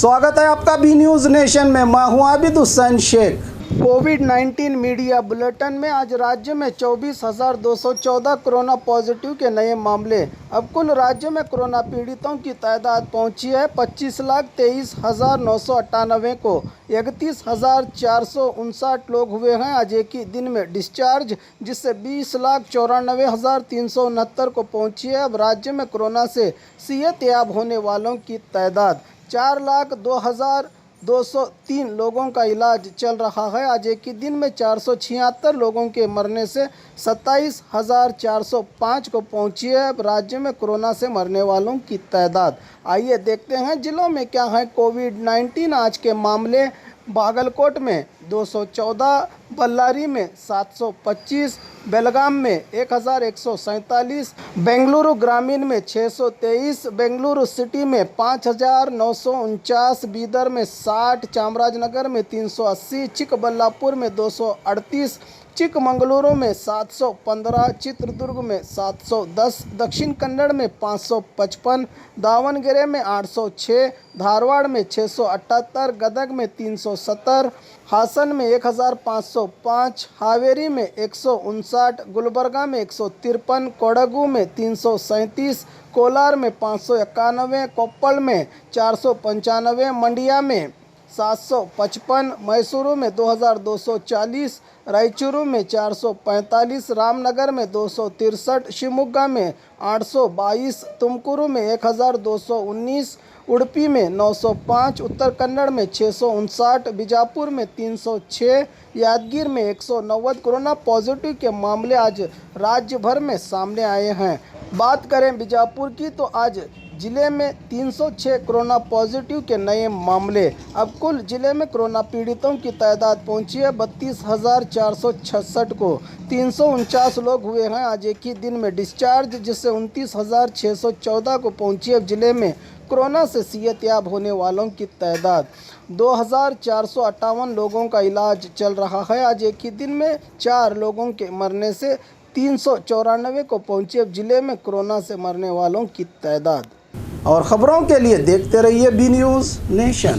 स्वागत है आपका बी न्यूज़ नेशन में। मैं हूं आबिद हुसैन शेख। कोविड-19 मीडिया बुलेटिन में आज राज्य में 24,214 कोरोना पॉजिटिव के नए मामले। अब कुल राज्य में कोरोना पीड़ितों की तादाद पहुंची है 25,23,998 को। 31,459 लोग हुए हैं आज एक ही दिन में डिस्चार्ज, जिससे 20,94,369 को पहुंची है। अब राज्य में कोरोना से सेहतयाब होने वालों की तादाद 4,02,203 लोगों का इलाज चल रहा है। आज एक ही दिन में 476 लोगों के मरने से 27,405 को पहुंची है अब राज्य में कोरोना से मरने वालों की तादाद। आइए देखते हैं जिलों में क्या है कोविड-19 आज के मामले। बागलकोट में 214, बल्लारी में 725, बेलगाम में 1,147, बेंगलुरु ग्रामीण में 623, बेंगलुरु सिटी में 5,949, बीदर में 60, चामराजनगर में 380, चिकबल्लापुर में 238, चिकमंगलुरु में 715, चित्रदुर्ग में 710, दक्षिण कन्नड़ में 555, दावणगेरे में 806, धारवाड़ में 678, गदग में 370, हासन में 1,505, हावेरी में 159, गुलबर्गा में 153, कोडगु में 337, कोलार में 591, कोप्पल में 495, मंडिया में 755, मैसूरू में 2,240, रायचूरू में 445, रामनगर में 263, शिवमोगा में 822, तुमकुरू में 1,219, उडुपी में 905, उत्तर कन्नड़ में 659, बीजापुर में 306, यादगीर में 190 कोरोना पॉजिटिव के मामले आज राज्य भर में सामने आए हैं। बात करें बीजापुर की तो आज जिले में 306 कोरोना पॉजिटिव के नए मामले। अब कुल जिले में कोरोना पीड़ितों की तादाद पहुंची है 32,466 को। 349 लोग हुए हैं आज एक ही दिन में डिस्चार्ज, जिससे 29,614 को पहुंची है जिले में कोरोना से सेहतयाब होने वालों की तादाद। 2,458 लोगों का इलाज चल रहा है। आज एक ही दिन में 4 लोगों के मरने से 394 को पहुंची अब जिले में कोरोना से मरने वालों की तादाद। और ख़बरों के लिए देखते रहिए बी न्यूज़ नेशन।